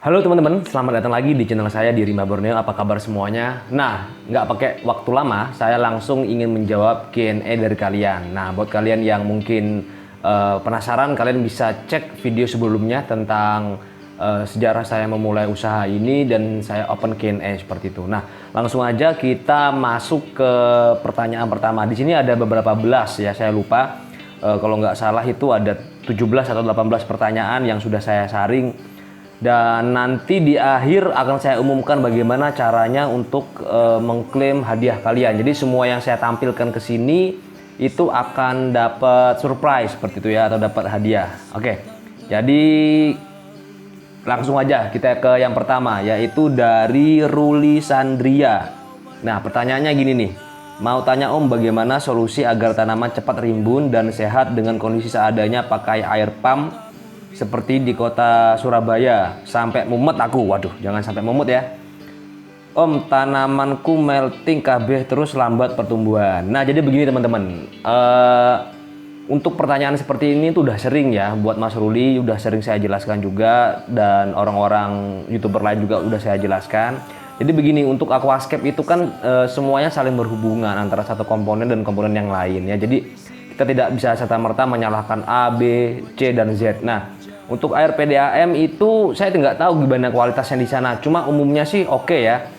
Halo teman-teman, selamat datang lagi di channel saya di Rimba Borneo. Apa kabar semuanya? Nah, nggak pakai waktu lama, saya langsung ingin menjawab Q&A dari kalian. Nah, buat kalian yang mungkin penasaran, kalian bisa cek video sebelumnya tentang sejarah saya memulai usaha ini dan saya open Q&A seperti itu. Nah, langsung aja kita masuk ke pertanyaan pertama. Di sini ada beberapa belas ya, saya lupa. Kalau nggak salah itu ada 17 atau 18 pertanyaan yang sudah saya saring. Dan nanti di akhir akan saya umumkan bagaimana caranya untuk mengklaim hadiah kalian. Jadi semua yang saya tampilkan ke sini itu akan dapat surprise seperti itu ya, atau dapat hadiah. Oke. Jadi langsung aja kita ke yang pertama, yaitu dari Ruli Sandria. Nah, pertanyaannya gini nih. Mau tanya Om, bagaimana solusi agar tanaman cepat rimbun dan sehat dengan kondisi seadanya pakai air pump seperti di kota Surabaya? Sampai mumet aku. Waduh, jangan sampai mumet ya. Om, tanamanku melting kabeh terus lambat pertumbuhan. Nah, jadi begini teman-teman. Untuk pertanyaan seperti ini tuh udah sering ya buat Mas Ruli, udah sering saya jelaskan juga, dan orang-orang YouTuber lain juga udah saya jelaskan. Jadi begini, untuk aquascape itu kan semuanya saling berhubungan antara satu komponen dan komponen yang lain ya. Jadi kita tidak bisa serta-merta menyalahkan A, B, C, dan Z. Nah, untuk air PDAM itu saya nggak tahu gimana kualitasnya di sana. Cuma umumnya sih oke ya.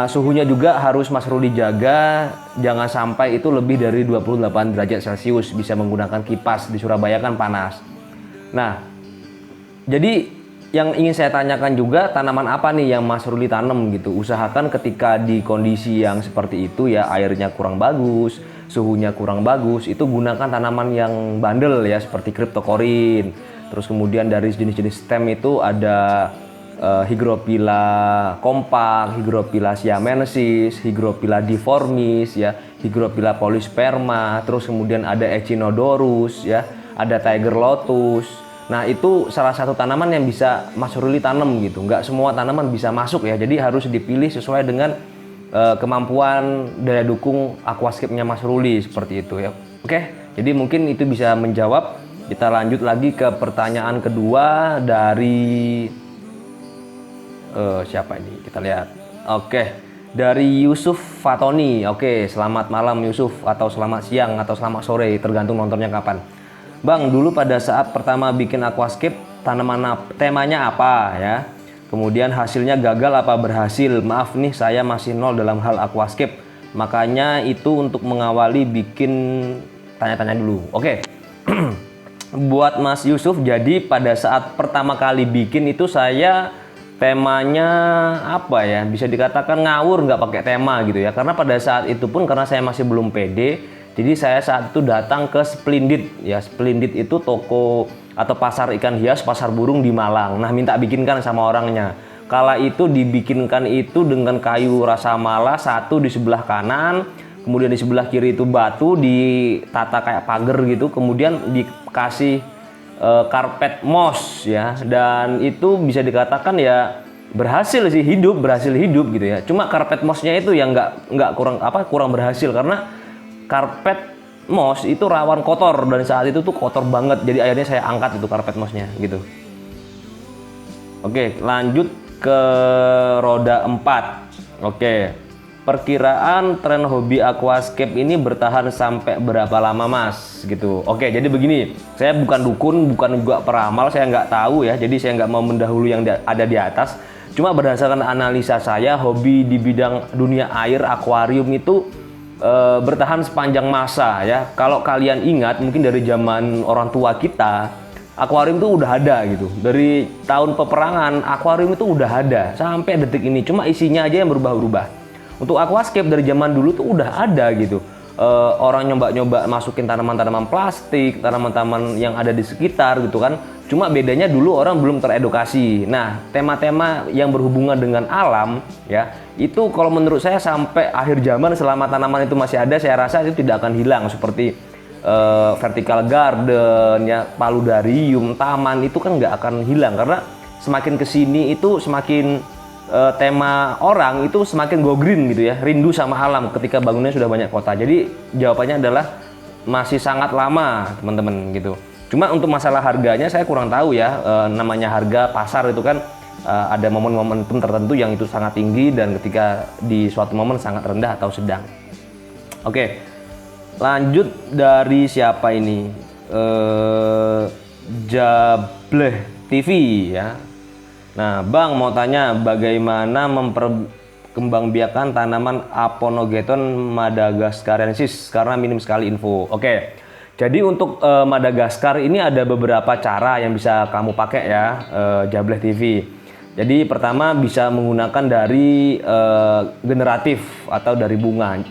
Suhunya juga harus Mas Rudi jaga. Jangan sampai itu lebih dari 28 derajat Celcius. Bisa menggunakan kipas. Di Surabaya kan panas. Nah, jadi yang ingin saya tanyakan juga, tanaman apa nih yang Mas Ruli tanam gitu. Usahakan ketika di kondisi yang seperti itu ya, airnya kurang bagus, suhunya kurang bagus, itu gunakan tanaman yang bandel ya, seperti cryptocorin. Terus kemudian dari jenis-jenis stem itu ada Hygrophila kompak, Hygrophila siamensis, Hygrophila difformis ya, Hygrophila polysperma, terus kemudian ada Echinodorus ya, ada tiger lotus. Nah, itu salah satu tanaman yang bisa Mas Ruli tanam gitu. Nggak semua tanaman bisa masuk ya, jadi harus dipilih sesuai dengan kemampuan daya dukung aquascape-nya Mas Ruli seperti itu ya. Oke, jadi mungkin itu bisa menjawab. Kita lanjut lagi ke pertanyaan kedua dari siapa ini? Kita lihat. Oke, dari Yusuf Fatoni. Oke, selamat malam Yusuf, atau selamat siang, atau selamat sore, tergantung nontonnya kapan. Bang, dulu pada saat pertama bikin aquascape, temanya apa ya? Kemudian hasilnya gagal apa berhasil? Maaf nih, saya masih nol dalam hal aquascape. Makanya itu untuk mengawali bikin tanya-tanya dulu. Oke. Buat Mas Yusuf, jadi pada saat pertama kali bikin itu saya temanya apa ya, bisa dikatakan ngawur, nggak pakai tema gitu ya, karena pada saat itu pun karena saya masih belum pede, jadi saya saat itu datang ke Splendid ya. Splendid itu toko atau pasar ikan hias, pasar burung di Malang. Nah, minta bikinkan sama orangnya. Kala itu dibikinkan itu dengan kayu rasa mala satu di sebelah kanan, kemudian di sebelah kiri itu batu ditata kayak pagar gitu, kemudian dikasih karpet moss ya, dan itu bisa dikatakan ya berhasil hidup gitu ya. Cuma karpet mossnya itu yang nggak kurang berhasil, karena karpet moss itu rawan kotor, dan saat itu tuh kotor banget, jadi akhirnya saya angkat itu karpet mossnya gitu. Oke, lanjut ke roda 4. Oke, perkiraan tren hobi aquascape ini bertahan sampai berapa lama Mas gitu. Oke, jadi begini, saya bukan dukun, bukan juga peramal, saya nggak tahu ya, jadi saya nggak mau mendahului yang ada di atas. Cuma berdasarkan analisa saya, hobi di bidang dunia air, akuarium itu bertahan sepanjang masa ya. Kalau kalian ingat, mungkin dari zaman orang tua kita, akuarium itu udah ada gitu. Dari tahun peperangan, akuarium itu udah ada sampai detik ini. Cuma isinya aja yang berubah-ubah. Untuk aquascape dari zaman dulu tuh udah ada gitu. Orang nyoba-nyoba masukin tanaman-tanaman plastik, tanaman-tanaman yang ada di sekitar gitu kan. Cuma bedanya dulu orang belum teredukasi. Nah, tema-tema yang berhubungan dengan alam ya, itu kalau menurut saya sampai akhir zaman, selama tanaman itu masih ada, saya rasa itu tidak akan hilang. Seperti vertical garden ya, paludarium, taman, itu kan nggak akan hilang, karena semakin kesini itu semakin tema orang itu semakin go green gitu ya, rindu sama alam ketika bangunnya sudah banyak kota. Jadi jawabannya adalah masih sangat lama teman-teman gitu. Cuma untuk masalah harganya saya kurang tahu ya, namanya harga pasar itu kan ada momentum tertentu yang itu sangat tinggi dan ketika di suatu momen sangat rendah atau sedang. Oke, lanjut dari siapa ini? Jableh TV ya. Nah, Bang mau tanya bagaimana memperkembangbiakan tanaman Aponogeton madagascariensis karena minim sekali info. Oke, jadi untuk Madagaskar ini ada beberapa cara yang bisa kamu pakai ya, Jableh TV. Jadi pertama bisa menggunakan dari generatif atau dari bunga,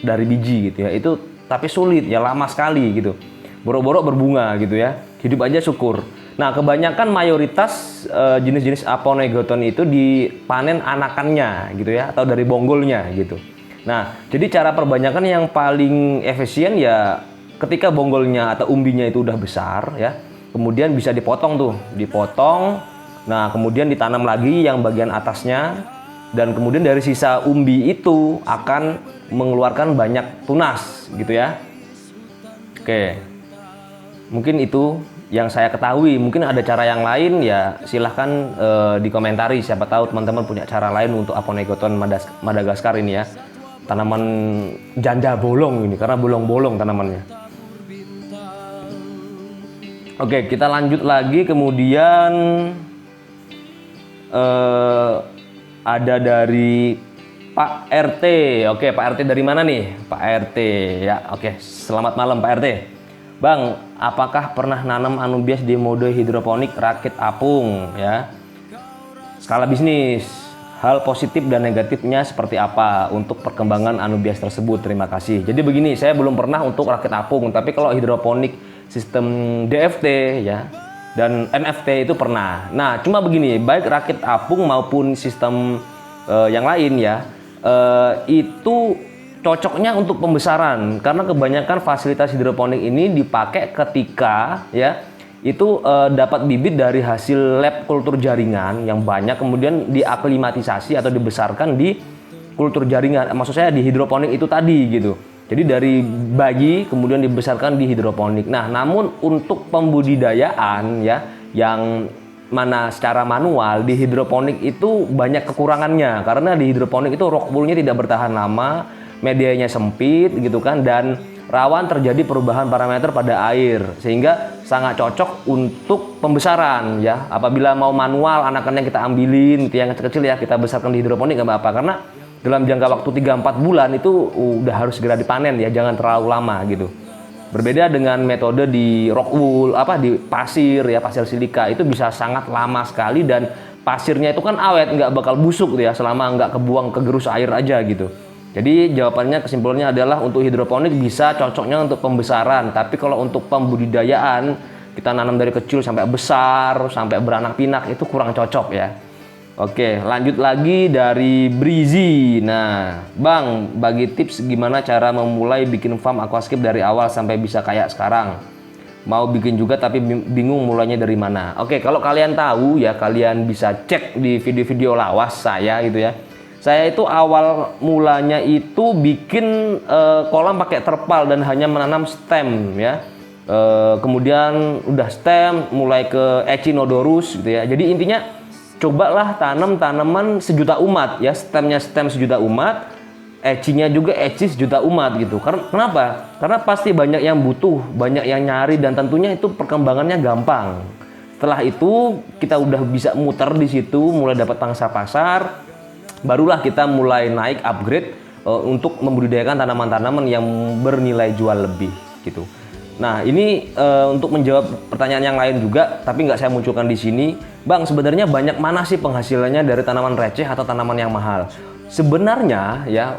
dari biji gitu ya. Itu tapi sulit ya, lama sekali gitu. Borok-borok berbunga gitu ya, hidup aja syukur. Nah, kebanyakan mayoritas jenis-jenis Aponogeton itu dipanen anakannya gitu ya, atau dari bonggolnya gitu. Nah, jadi cara perbanyakan yang paling efisien ya ketika bonggolnya atau umbinya itu udah besar ya, kemudian bisa dipotong tuh, dipotong. Nah, kemudian ditanam lagi yang bagian atasnya, dan kemudian dari sisa umbi itu akan mengeluarkan banyak tunas gitu ya. Oke. Mungkin itu yang saya ketahui. Mungkin ada cara yang lain ya, silahkan dikomentari. Siapa tahu teman-teman punya cara lain untuk Aponogeton Madagaskar ini ya. Tanaman janda bolong ini karena bolong-bolong tanamannya. Oke, kita lanjut lagi. Kemudian ada dari Pak RT. Oke, Pak RT dari mana nih? Pak RT ya. Oke, selamat malam Pak RT. Bang, apakah pernah nanam anubias di mode hidroponik rakit apung ya? Skala bisnis, hal positif dan negatifnya seperti apa untuk perkembangan anubias tersebut? Terima kasih. Jadi begini, saya belum pernah untuk rakit apung, tapi kalau hidroponik sistem DFT ya dan NFT itu pernah. Nah, cuma begini, baik rakit apung maupun sistem yang lain ya, itu cocoknya untuk pembesaran karena kebanyakan fasilitas hidroponik ini dipakai ketika ya itu dapat bibit dari hasil lab kultur jaringan yang banyak, kemudian diaklimatisasi atau dibesarkan di kultur jaringan. Maksud saya di hidroponik itu tadi gitu. Jadi dari bayi kemudian dibesarkan di hidroponik. Nah, namun untuk pembudidayaan ya yang mana secara manual di hidroponik itu banyak kekurangannya karena di hidroponik itu rock wool-nya tidak bertahan lama, medianya sempit gitu kan, dan rawan terjadi perubahan parameter pada air sehingga sangat cocok untuk pembesaran ya. Apabila mau manual anakannya kita ambilin gitu, yang kecil-kecil ya kita besarkan di hidroponik nggak apa-apa karena dalam jangka waktu 3-4 bulan itu udah harus segera dipanen ya, jangan terlalu lama gitu. Berbeda dengan metode di rock wool di pasir ya, pasir silika itu bisa sangat lama sekali dan pasirnya itu kan awet, nggak bakal busuk gitu ya selama nggak kebuang ke gerus air aja gitu. Jadi jawabannya, kesimpulannya adalah untuk hidroponik bisa cocoknya untuk pembesaran, tapi kalau untuk pembudidayaan kita nanam dari kecil sampai besar sampai beranak pinak itu kurang cocok ya. Oke, lanjut lagi dari Brizi. Nah, Bang, bagi tips gimana cara memulai bikin farm aquascape dari awal sampai bisa kayak sekarang. Mau bikin juga tapi bingung mulainya dari mana. Oke, kalau kalian tahu ya, kalian bisa cek di video-video lawas saya gitu ya. Saya itu awal mulanya itu bikin kolam pakai terpal dan hanya menanam stem ya. Kemudian udah stem mulai ke Echinodorus gitu ya. Jadi intinya cobalah tanam tanaman sejuta umat ya. Stemnya stem sejuta umat, Echinya juga Echi sejuta umat gitu. Karena kenapa? Karena pasti banyak yang butuh, banyak yang nyari, dan tentunya itu perkembangannya gampang. Setelah itu kita udah bisa muter di situ, mulai dapat pangsa pasar. Barulah kita mulai naik upgrade untuk membudidayakan tanaman-tanaman yang bernilai jual lebih gitu. Nah, ini untuk menjawab pertanyaan yang lain juga, tapi nggak saya munculkan di sini. Bang, sebenarnya banyak mana sih penghasilannya dari tanaman receh atau tanaman yang mahal? Sebenarnya ya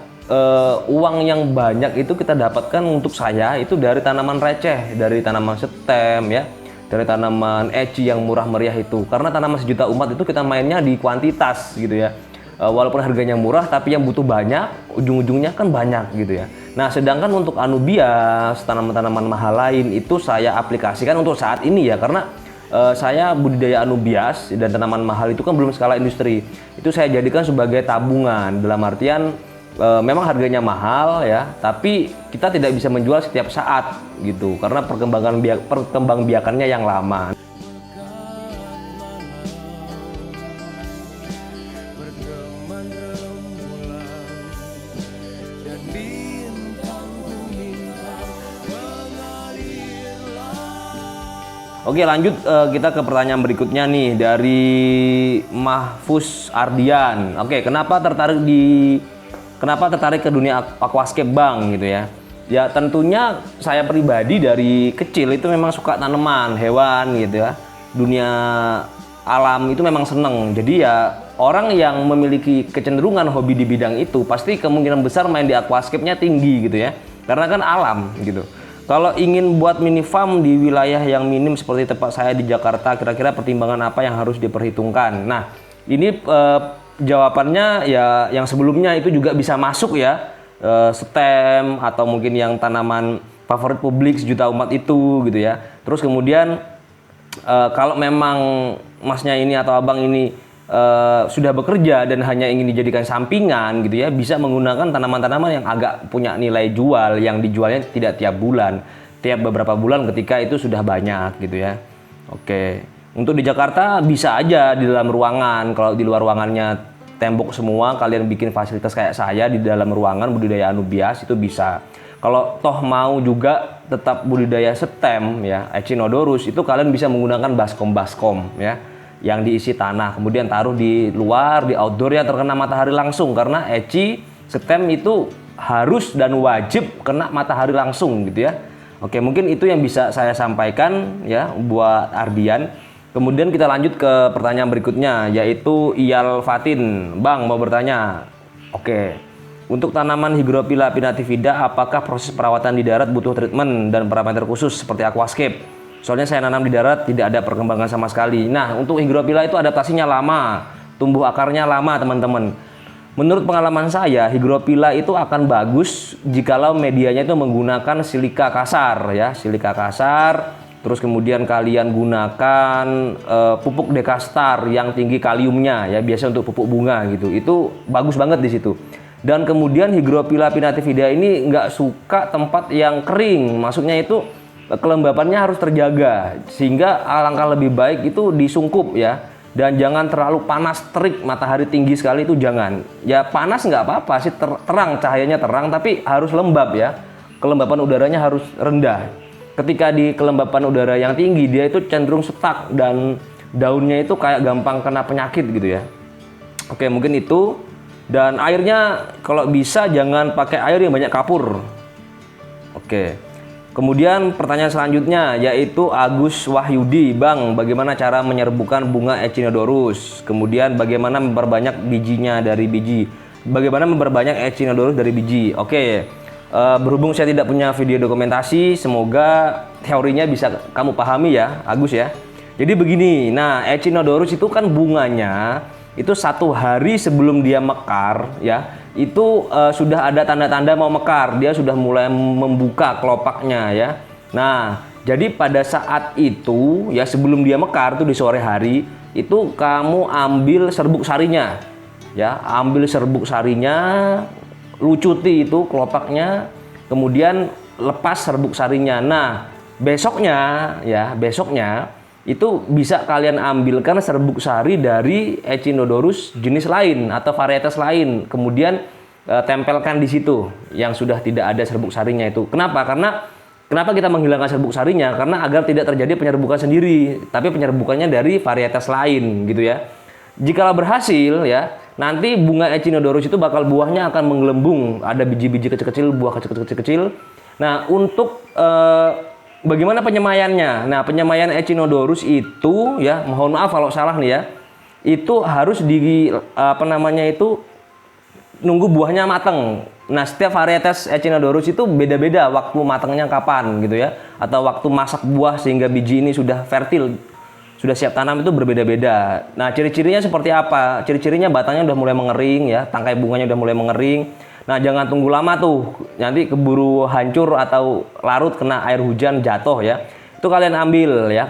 uang yang banyak itu kita dapatkan untuk saya itu dari tanaman receh, dari tanaman stem ya, dari tanaman eci yang murah meriah itu. Karena tanaman sejuta umat itu kita mainnya di kuantitas gitu ya. Walaupun harganya murah tapi yang butuh banyak, ujung-ujungnya kan banyak gitu ya. Nah, sedangkan untuk anubias, tanaman-tanaman mahal lain itu saya aplikasikan untuk saat ini ya, karena saya budidaya anubias dan tanaman mahal itu kan belum skala industri. Itu saya jadikan sebagai tabungan, dalam artian memang harganya mahal ya, tapi kita tidak bisa menjual setiap saat gitu karena perkembangbiakannya yang lama. Oke, lanjut kita ke pertanyaan berikutnya nih dari Mahfuz Ardian. Oke, kenapa tertarik ke dunia aquascape Bang gitu ya? Ya tentunya saya pribadi dari kecil itu memang suka tanaman, hewan gitu ya. Dunia alam itu memang seneng. Jadi ya orang yang memiliki kecenderungan hobi di bidang itu pasti kemungkinan besar main di aquascape-nya tinggi gitu ya. Karena kan alam gitu. Kalau ingin buat mini farm di wilayah yang minim seperti tempat saya di Jakarta, kira-kira pertimbangan apa yang harus diperhitungkan? Nah, ini jawabannya ya yang sebelumnya itu juga bisa masuk ya, stem atau mungkin yang tanaman favorit publik sejuta umat itu gitu ya. Terus kemudian kalau memang masnya ini atau abang ini sudah bekerja dan hanya ingin dijadikan sampingan gitu ya, bisa menggunakan tanaman-tanaman yang agak punya nilai jual, yang dijualnya tidak tiap bulan, tiap beberapa bulan ketika itu sudah banyak gitu ya. Oke, untuk di Jakarta bisa aja di dalam ruangan. Kalau di luar ruangannya tembok semua, kalian bikin fasilitas kayak saya di dalam ruangan budidaya anubias itu bisa. Kalau toh mau juga tetap budidaya stem ya, Echinodorus, itu kalian bisa menggunakan baskom ya, yang diisi tanah, kemudian taruh di luar, di outdoor yang terkena matahari langsung, karena Echi stem itu harus dan wajib kena matahari langsung gitu ya. Oke, mungkin itu yang bisa saya sampaikan ya buat Ardian. Kemudian kita lanjut ke pertanyaan berikutnya, yaitu Iyal Fatin. Bang mau bertanya, oke, untuk tanaman Hygrophila pinnatifida, apakah proses perawatan di darat butuh treatment dan parameter khusus seperti aquascape? Soalnya saya nanam di darat tidak ada perkembangan sama sekali. Nah, untuk Hygrophila itu adaptasinya lama, tumbuh akarnya lama teman-teman. Menurut pengalaman saya, Hygrophila itu akan bagus jikalau medianya itu menggunakan silika kasar ya, silika kasar. Terus kemudian kalian gunakan pupuk Dekastar yang tinggi kaliumnya ya, biasa untuk pupuk bunga gitu. Itu bagus banget di situ. Dan kemudian Hygrophila pinnatifida ini nggak suka tempat yang kering, maksudnya itu kelembapannya harus terjaga, sehingga alangkah lebih baik itu disungkup ya, dan jangan terlalu panas terik, matahari tinggi sekali itu jangan. Ya panas nggak apa-apa sih, terang, cahayanya terang, tapi harus lembab ya, kelembapan udaranya harus rendah. Ketika di kelembapan udara yang tinggi, dia itu cenderung stuck dan daunnya itu kayak gampang kena penyakit gitu ya. Oke, mungkin itu. Dan airnya kalau bisa jangan pakai air yang banyak kapur. Oke. Kemudian pertanyaan selanjutnya yaitu Agus Wahyudi, Bang, bagaimana cara menyerbukan bunga Echinodorus? Kemudian bagaimana memperbanyak bijinya dari biji? Bagaimana memperbanyak Echinodorus dari biji? Oke, berhubung saya tidak punya video dokumentasi, semoga teorinya bisa kamu pahami ya, Agus ya. Jadi begini, nah Echinodorus itu kan bunganya itu 1 hari sebelum dia mekar ya, itu sudah ada tanda-tanda mau mekar, dia sudah mulai membuka kelopaknya ya. Nah, jadi pada saat itu ya, sebelum dia mekar tuh di sore hari itu kamu ambil serbuk sarinya ya, ambil serbuk sarinya, lucuti itu kelopaknya, kemudian lepas serbuk sarinya. Nah, besoknya itu bisa kalian ambilkan serbuk sari dari Echinodorus jenis lain atau varietas lain, kemudian tempelkan di situ yang sudah tidak ada serbuk sarinya itu. Kenapa? Kenapa kita menghilangkan serbuk sarinya? Karena agar tidak terjadi penyerbukan sendiri, tapi penyerbukannya dari varietas lain gitu ya. Jikalau berhasil ya, nanti bunga Echinodorus itu bakal buahnya akan menggelembung, ada biji-biji kecil-kecil, buah kecil-kecil. Nah, untuk bagaimana penyemaiannya? Nah, penyemaian Echinodorus itu ya, mohon maaf kalau salah nih ya, itu harus nunggu buahnya mateng. Nah, setiap varietas Echinodorus itu beda-beda waktu matangnya kapan gitu ya, atau waktu masak buah sehingga biji ini sudah fertil, sudah siap tanam, itu berbeda-beda. Nah, ciri-cirinya seperti apa? Ciri-cirinya batangnya udah mulai mengering ya, tangkai bunganya udah mulai mengering. Nah, jangan tunggu lama tuh, nanti keburu hancur atau larut kena air hujan jatuh ya. Itu kalian ambil ya,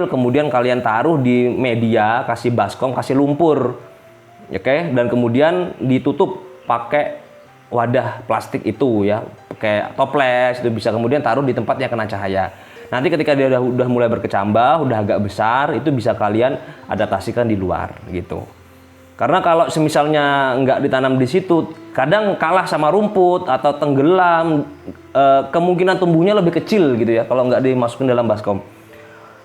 kemudian kalian taruh di media, kasih baskom, kasih lumpur. Oke, dan kemudian ditutup pakai wadah plastik itu ya, pakai toples itu bisa, kemudian taruh di tempat yang kena cahaya. Nanti ketika dia udah mulai berkecambah, udah agak besar, itu bisa kalian adaptasikan di luar gitu. Karena kalau semisalnya nggak ditanam di situ, kadang kalah sama rumput atau tenggelam, kemungkinan tumbuhnya lebih kecil gitu ya kalau nggak dimasukin dalam baskom.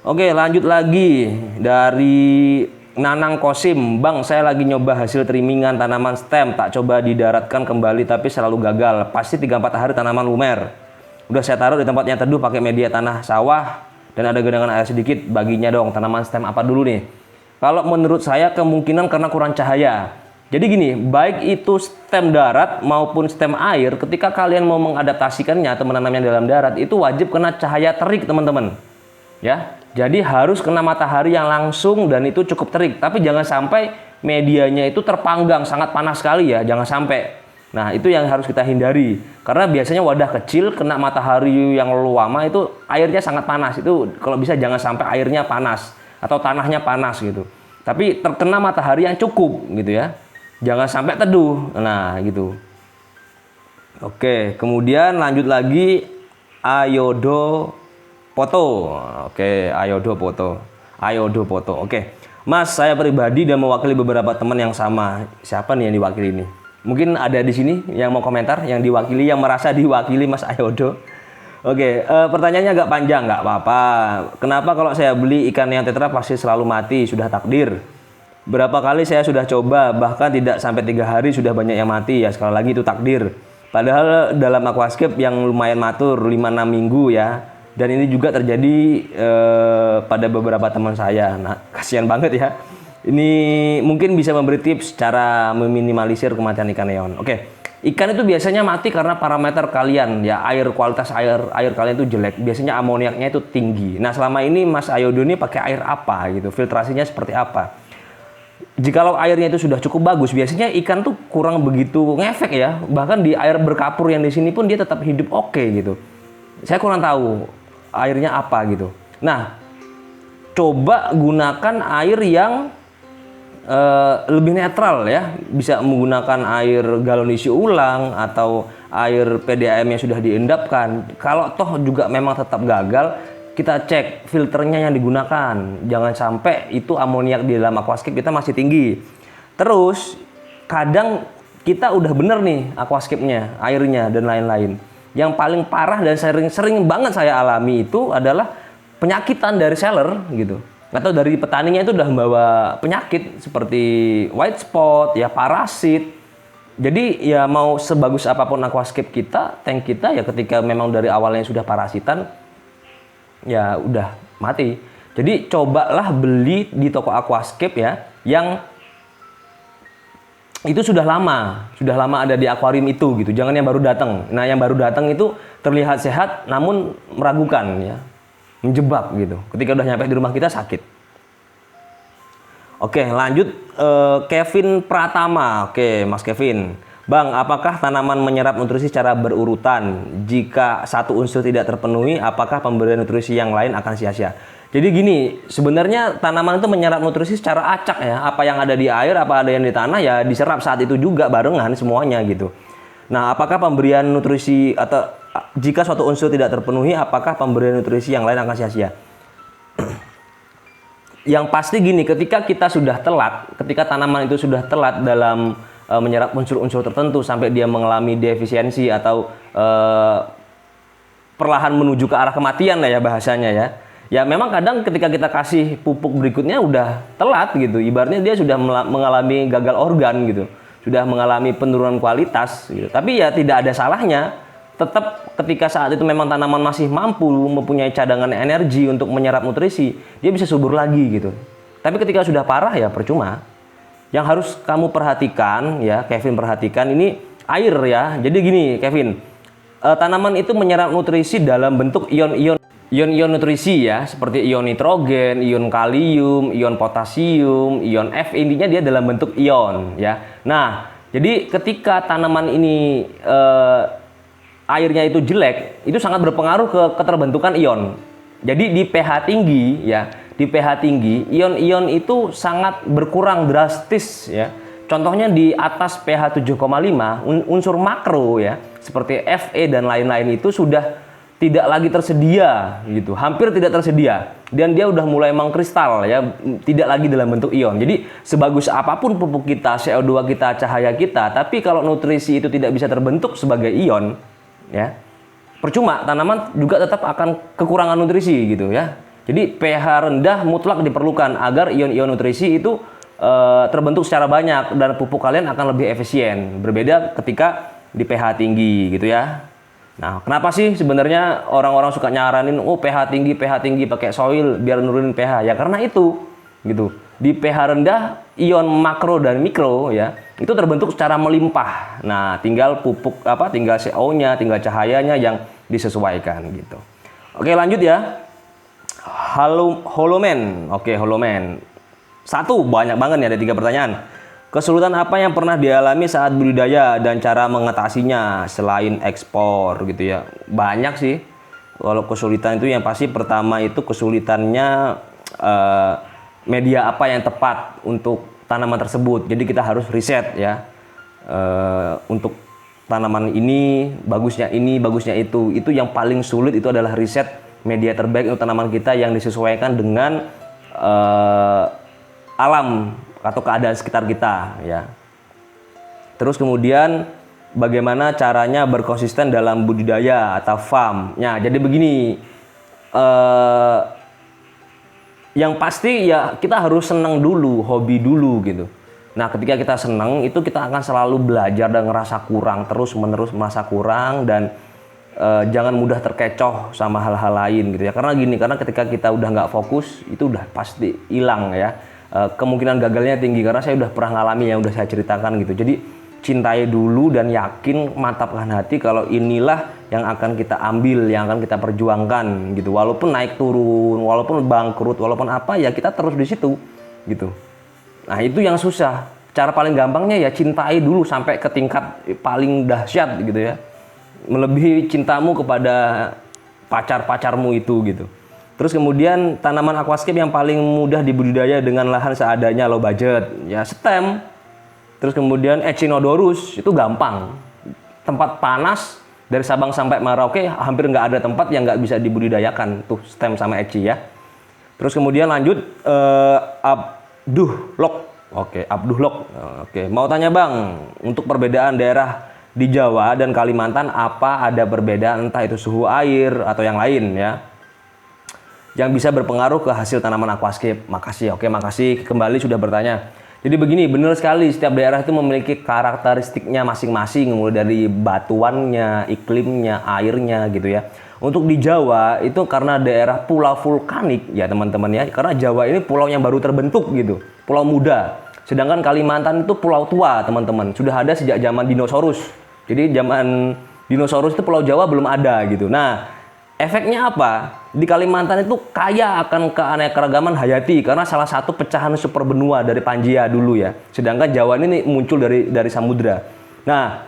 Oke, lanjut lagi dari Nanang Kosim. Bang, saya lagi nyoba hasil trimingan tanaman stem, tak coba didaratkan kembali tapi selalu gagal. Pasti 3-4 hari tanaman lumer. Udah saya taruh di tempatnya teduh pakai media tanah sawah dan ada genangan air sedikit. Baginya dong, tanaman stem apa dulu nih? Kalau menurut saya kemungkinan karena kurang cahaya. Jadi gini, baik itu stem darat maupun stem air, ketika kalian mau mengadaptasikannya atau menanamnya dalam darat, itu wajib kena cahaya terik, teman-teman. Ya, jadi harus kena matahari yang langsung dan itu cukup terik. Tapi jangan sampai medianya itu terpanggang, sangat panas sekali ya, jangan sampai. Nah, itu yang harus kita hindari. Karena biasanya wadah kecil kena matahari yang lama itu airnya sangat panas. Itu kalau bisa jangan sampai airnya panas atau tanahnya panas gitu. Tapi terkena matahari yang cukup gitu ya. Jangan sampai teduh. Nah, gitu. Oke, kemudian lanjut lagi Ayodo Foto. Oke, Ayodo Foto. Oke. Mas, saya pribadi dan mewakili beberapa teman yang sama. Siapa nih yang diwakili ini? Mungkin ada di sini yang mau komentar, yang diwakili, yang merasa diwakili Mas Ayodo. Oke, pertanyaannya agak panjang, nggak apa-apa. Kenapa kalau saya beli ikan yang tetra pasti selalu mati, sudah takdir? Berapa kali saya sudah coba, bahkan tidak sampai 3 hari sudah banyak yang mati. Ya, sekali lagi itu takdir. Padahal dalam aquascape yang lumayan matur, 5-6 minggu ya. Dan ini juga terjadi pada beberapa teman saya. Nah, kasihan banget ya. Ini mungkin bisa memberi tips cara meminimalisir kematian ikan neon. Oke, ikan itu biasanya mati karena parameter kalian ya, kualitas air kalian itu jelek. Biasanya amoniaknya itu tinggi. Nah, selama ini Mas Ayodo ini pakai air apa gitu? Filtrasinya seperti apa? Jikalau airnya itu sudah cukup bagus, biasanya ikan tuh kurang begitu ngefek ya. Bahkan di air berkapur yang di sini pun dia tetap hidup oke gitu. Saya kurang tahu airnya apa gitu. Nah, coba gunakan air yang lebih netral ya. Bisa menggunakan air galon isi ulang atau air PDAM yang sudah diendapkan. Kalau toh juga memang tetap gagal, kita cek filternya yang digunakan. Jangan sampai itu amoniak di dalam aquascape kita masih tinggi. Terus kadang kita udah bener nih aquascape-nya, airnya dan lain-lain. Yang paling parah dan sering banget saya alami itu adalah penyakitan dari seller gitu. Atau dari petaninya itu udah membawa penyakit seperti white spot, ya parasit. Jadi ya mau sebagus apapun aquascape kita, tank kita ya ketika memang dari awalnya sudah parasitan, ya udah mati. Jadi cobalah beli di toko aquascape ya yang itu sudah lama ada di akuarium itu gitu. Jangan yang baru datang. Nah, yang baru datang itu terlihat sehat namun meragukan ya. Menjebak gitu. Ketika udah nyampe di rumah kita sakit. Oke, lanjut Kevin Pratama. Oke, Mas Kevin. Bang, apakah tanaman menyerap nutrisi secara berurutan? Jika satu unsur tidak terpenuhi, apakah pemberian nutrisi yang lain akan sia-sia? Jadi gini, sebenarnya tanaman itu menyerap nutrisi secara acak ya. Apa yang ada di air, apa ada yang di tanah ya diserap saat itu juga barengan semuanya gitu. Nah, apakah pemberian nutrisi atau jika suatu unsur tidak terpenuhi, apakah pemberian nutrisi yang lain akan sia-sia? Yang pasti gini, ketika kita sudah telat, ketika tanaman itu sudah telat dalam menyerap unsur-unsur tertentu sampai dia mengalami defisiensi atau perlahan menuju ke arah kematian lah ya bahasanya ya. Ya memang kadang ketika kita kasih pupuk berikutnya udah telat gitu. Ibaratnya dia sudah mengalami gagal organ gitu. Sudah mengalami penurunan kualitas gitu. Tapi ya tidak ada salahnya. Tetap ketika saat itu memang tanaman masih mampu mempunyai cadangan energi untuk menyerap nutrisi, dia bisa subur lagi gitu. Tapi ketika sudah parah ya percuma. Yang harus kamu perhatikan ya, Kevin perhatikan ini air ya. Jadi gini Kevin, tanaman itu menyerap nutrisi dalam bentuk ion-ion nutrisi ya, seperti ion nitrogen, ion kalium, ion potasium, ion F, intinya dia dalam bentuk ion ya. Nah, jadi ketika tanaman ini airnya itu jelek, itu sangat berpengaruh ke keterbentukan ion. Jadi di pH tinggi ya, di pH tinggi, ion-ion itu sangat berkurang drastis ya. Contohnya di atas pH 7,5, unsur makro ya, seperti Fe dan lain-lain itu sudah tidak lagi tersedia gitu, hampir tidak tersedia. Dan dia udah mulai mengkristal ya, tidak lagi dalam bentuk ion. Jadi sebagus apapun pupuk kita, CO2 kita, cahaya kita, tapi kalau nutrisi itu tidak bisa terbentuk sebagai ion ya, percuma, tanaman juga tetap akan kekurangan nutrisi gitu ya. Jadi pH rendah mutlak diperlukan agar ion-ion nutrisi itu terbentuk secara banyak dan pupuk kalian akan lebih efisien. Berbeda ketika di pH tinggi gitu ya. Nah, kenapa sih sebenarnya orang-orang suka nyaranin pH tinggi pakai soil biar nurunin pH? Ya karena itu gitu. Di pH rendah ion makro dan mikro ya itu terbentuk secara melimpah. Nah, tinggal pupuk tinggal CO-nya, tinggal cahayanya yang disesuaikan gitu. Oke, lanjut ya. Holomen. Oke, Holomen. Satu, banyak banget nih, ada 3 pertanyaan. Kesulitan apa yang pernah dialami saat budidaya dan cara mengatasinya selain ekspor gitu ya? Banyak sih. Kalau kesulitan itu yang pasti pertama itu kesulitannya media apa yang tepat untuk tanaman tersebut. Jadi kita harus riset ya. Untuk tanaman ini, bagusnya itu. Itu yang paling sulit itu adalah riset media terbaik untuk tanaman kita yang disesuaikan dengan alam atau keadaan sekitar kita ya. Terus kemudian bagaimana caranya berkonsisten dalam budidaya atau farm. Ya, jadi begini. Yang pasti ya kita harus senang dulu, hobi dulu gitu. Nah, ketika kita senang itu kita akan selalu belajar dan ngerasa kurang, terus menerus merasa kurang dan jangan mudah terkecoh sama hal-hal lain gitu ya. Karena ketika kita udah nggak fokus itu udah pasti hilang ya. Kemungkinan gagalnya tinggi karena saya udah pernah ngalami yang udah saya ceritakan gitu. Jadi cintai dulu dan yakin, mantapkan hati kalau inilah yang akan kita ambil, yang akan kita perjuangkan gitu. Walaupun naik turun, walaupun bangkrut, walaupun apa ya kita terus di situ gitu. Nah, itu yang susah. Cara paling gampangnya ya cintai dulu sampai ke tingkat paling dahsyat gitu ya. Melebihi cintamu kepada pacar-pacarmu itu gitu. Terus kemudian tanaman aquascape yang paling mudah dibudidaya dengan lahan seadanya low budget ya stem. Terus kemudian Echinodorus itu gampang. Tempat panas dari Sabang sampai Merauke hampir nggak ada tempat yang nggak bisa dibudidayakan tuh stem sama Echi ya. Terus kemudian lanjut Abduhlok. Oke, Abduhlok. Oke, mau tanya Bang, untuk perbedaan daerah di Jawa dan Kalimantan apa ada perbedaan entah itu suhu air atau yang lain ya? Yang bisa berpengaruh ke hasil tanaman aquascape. Makasih, oke makasih kembali sudah bertanya. Jadi begini, benar sekali setiap daerah itu memiliki karakteristiknya masing-masing, mulai dari batuannya, iklimnya, airnya gitu ya. Untuk di Jawa itu karena daerah pulau vulkanik ya teman-teman ya, karena Jawa ini pulau yang baru terbentuk gitu, pulau muda. Sedangkan Kalimantan itu pulau tua teman-teman, sudah ada sejak zaman dinosaurus. Jadi zaman dinosaurus itu pulau Jawa belum ada gitu. Nah, efeknya apa? Di Kalimantan itu kaya akan keanekaragaman hayati karena salah satu pecahan super benua dari Pangaea dulu ya. Sedangkan Jawa ini muncul dari samudra. Nah,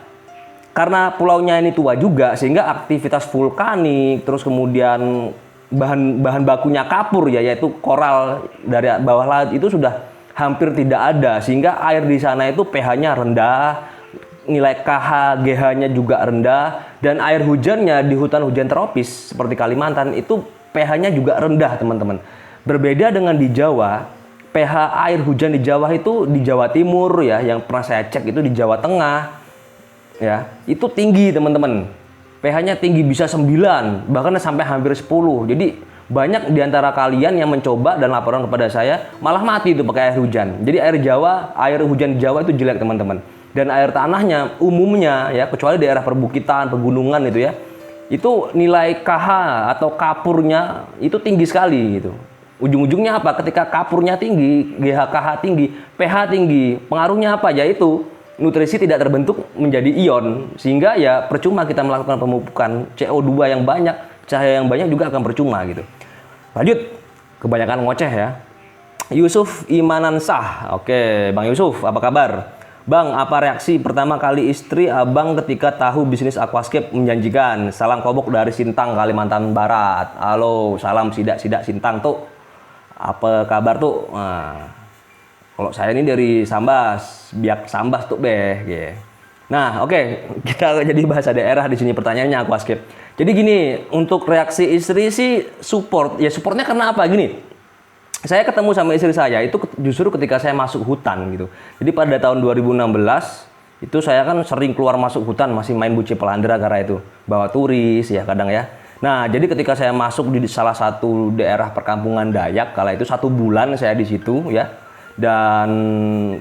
karena pulaunya ini tua juga sehingga aktivitas vulkanik, terus kemudian bahan bakunya kapur ya, yaitu koral dari bawah laut itu sudah hampir tidak ada sehingga air di sana itu pH-nya rendah. Nilai KH, GH-nya juga rendah, dan air hujannya di hutan hujan tropis seperti Kalimantan itu pH-nya juga rendah teman-teman. Berbeda dengan di Jawa, pH air hujan di Jawa itu di Jawa Timur ya, yang pernah saya cek itu di Jawa Tengah ya, itu tinggi teman-teman. pH-nya tinggi bisa 9, bahkan sampai hampir 10. Jadi banyak di antara kalian yang mencoba dan laporan kepada saya malah mati itu pakai air hujan. Jadi air hujan di Jawa itu jelek teman-teman. Dan air tanahnya umumnya ya, kecuali daerah perbukitan, pegunungan itu ya, itu nilai KH atau kapurnya itu tinggi sekali gitu. Ujung-ujungnya apa? Ketika kapurnya tinggi, GHKH tinggi, pH tinggi, pengaruhnya apa? Yaitu nutrisi tidak terbentuk menjadi ion, sehingga ya percuma kita melakukan pemupukan. CO2 yang banyak, cahaya yang banyak juga akan percuma gitu. Lanjut, kebanyakan ngoceh ya. Yusuf Imanansah. Oke, Bang Yusuf, apa kabar? Bang, apa reaksi pertama kali istri abang ketika tahu bisnis aquascape menjanjikan? Salam kobok dari Sintang, Kalimantan Barat. Halo, salam sidak Sintang tuh. Apa kabar tuh? Nah, kalau saya ini dari Sambas, Biak Sambas tuh beh. Yeah. Nah, oke, kita jadi bahasa daerah di sini pertanyaannya aquascape. Jadi gini, untuk reaksi istri sih support. Ya supportnya karena apa? Gini. Saya ketemu sama istri saya itu justru ketika saya masuk hutan gitu. Jadi pada tahun 2016 itu saya kan sering keluar masuk hutan, masih main buci pelandra karena itu bawa turis ya kadang ya. Nah, jadi ketika saya masuk di salah satu daerah perkampungan Dayak, kala itu 1 bulan saya di situ ya. Dan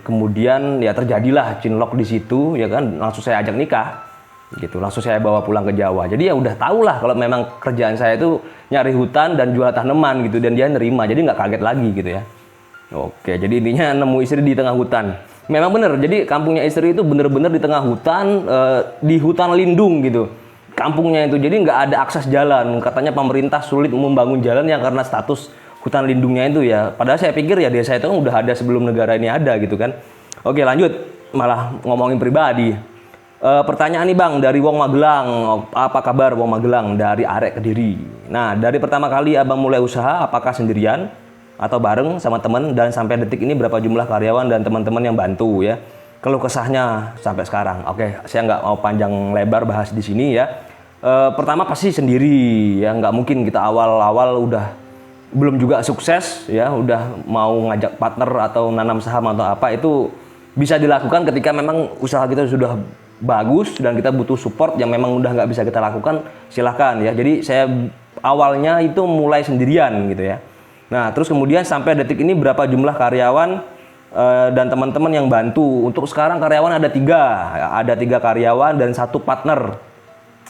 kemudian ya terjadilah cinlok di situ ya kan, langsung saya ajak nikah. Gitu, langsung saya bawa pulang ke Jawa. Jadi ya udah tau lah kalau memang kerjaan saya itu nyari hutan dan jual tanaman gitu, dan dia nerima. Jadi nggak kaget lagi gitu ya. Oke, jadi intinya nemu istri di tengah hutan. Memang bener, jadi kampungnya istri itu bener-bener di tengah hutan, di hutan lindung gitu. Kampungnya itu, jadi nggak ada akses jalan. Katanya pemerintah sulit membangun jalan ya karena status hutan lindungnya itu ya. Padahal saya pikir ya desa itu udah ada sebelum negara ini ada gitu kan. Oke, lanjut, malah ngomongin pribadi. Pertanyaan nih Bang, dari Wong Magelang. Apa kabar Wong Magelang? Dari Arek Kediri. Nah, dari pertama kali Abang mulai usaha, apakah sendirian atau bareng sama teman, dan sampai detik ini berapa jumlah karyawan dan teman-teman yang bantu ya? Keluh kesahnya sampai sekarang. Oke, saya nggak mau panjang lebar bahas di sini ya. Pertama pasti sendiri ya, nggak mungkin kita awal-awal udah belum juga sukses ya, udah mau ngajak partner atau nanam saham atau apa. Itu bisa dilakukan ketika memang usaha kita sudah bagus dan kita butuh support yang memang udah nggak bisa kita lakukan, silahkan ya. Jadi saya awalnya itu mulai sendirian gitu ya. Nah, terus kemudian sampai detik ini berapa jumlah karyawan dan teman-teman yang bantu. Untuk sekarang karyawan ada 3 karyawan dan 1 partner,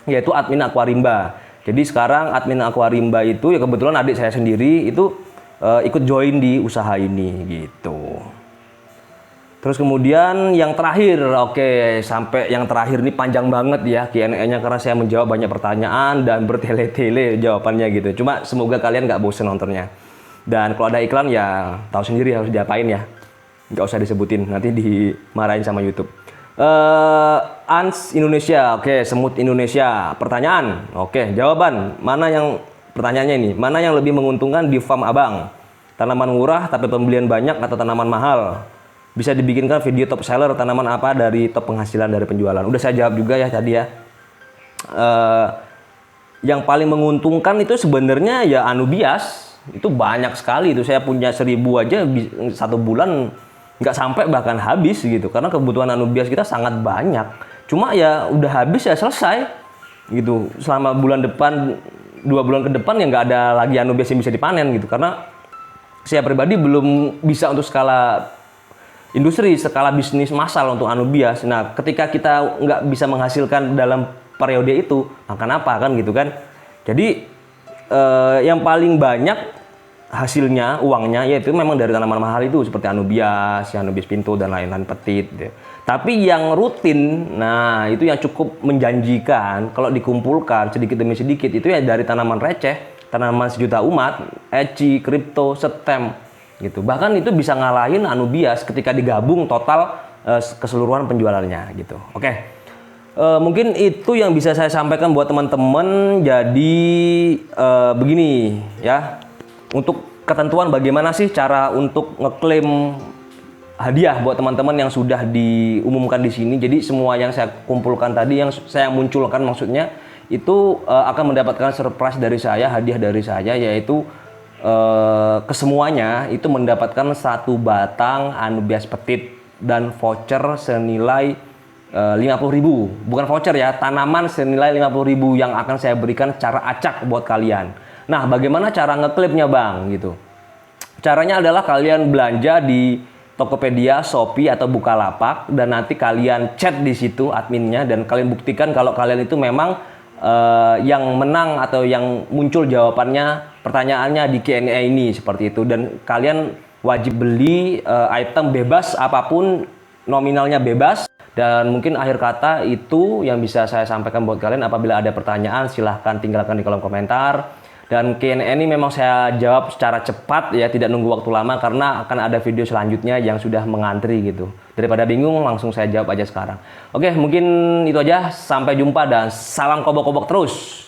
yaitu admin Aquarimba. Jadi sekarang admin Aquarimba itu ya kebetulan adik saya sendiri itu ikut join di usaha ini gitu. Terus kemudian yang terakhir, oke, sampai yang terakhir ini panjang banget ya Q&A-nya karena saya menjawab banyak pertanyaan dan bertele-tele jawabannya gitu. Cuma semoga kalian nggak bosen nontonnya. Dan kalau ada iklan ya tahu sendiri harus diapain ya. Nggak usah disebutin, nanti dimarahin sama YouTube. Ans Indonesia, oke, Semut Indonesia. Pertanyaan, oke, jawaban. Pertanyaannya ini, mana yang lebih menguntungkan di farm Abang? Tanaman murah tapi pembelian banyak atau tanaman mahal? Bisa dibikinkan video top seller tanaman apa dari top penghasilan dari penjualan? Udah saya jawab juga ya tadi ya. Yang paling menguntungkan itu sebenarnya ya anubias. Itu banyak sekali, itu saya punya 1000 aja 1 bulan nggak sampai bahkan habis gitu, karena kebutuhan anubias kita sangat banyak. Cuma ya udah habis ya selesai gitu, selama bulan depan 2 bulan ke depan ya nggak ada lagi anubias yang bisa dipanen gitu, karena saya pribadi belum bisa untuk skala industri, skala bisnis massal untuk anubias. Nah, ketika kita nggak bisa menghasilkan dalam periode itu, makan apa kan gitu kan. Jadi yang paling banyak hasilnya, uangnya, yaitu memang dari tanaman mahal itu seperti anubias, anubias pinto dan lain-lain petit. Gitu. Tapi yang rutin, nah itu yang cukup menjanjikan kalau dikumpulkan sedikit demi sedikit itu ya dari tanaman receh, tanaman sejuta umat, eci, kripto, setem, gitu. Bahkan itu bisa ngalahin anubias ketika digabung total keseluruhan penjualannya, gitu. Oke. Mungkin itu yang bisa saya sampaikan buat teman-teman. Jadi begini ya. Untuk ketentuan bagaimana sih cara untuk ngeklaim hadiah buat teman-teman yang sudah diumumkan di sini. Jadi semua yang saya kumpulkan tadi, yang saya munculkan maksudnya, itu akan mendapatkan surprise dari saya, hadiah dari saya, yaitu kesemuanya itu mendapatkan 1 batang anubias petit dan voucher senilai 50.000. Bukan voucher ya, tanaman senilai 50.000 yang akan saya berikan secara acak buat kalian. Nah, bagaimana cara ngeklipnya Bang gitu? Caranya adalah kalian belanja di Tokopedia, Shopee atau Bukalapak, dan nanti kalian chat di situ adminnya dan kalian buktikan kalau kalian itu memang yang menang atau yang muncul jawabannya, pertanyaannya di Q&A ini seperti itu, dan kalian wajib beli item bebas apapun, nominalnya bebas. Dan mungkin akhir kata itu yang bisa saya sampaikan buat kalian. Apabila ada pertanyaan silahkan tinggalkan di kolom komentar. Dan Q&A ini memang saya jawab secara cepat ya, tidak nunggu waktu lama karena akan ada video selanjutnya yang sudah mengantri gitu. Daripada bingung langsung saya jawab aja sekarang. Oke, mungkin itu aja. Sampai jumpa dan salam kobok-kobok terus.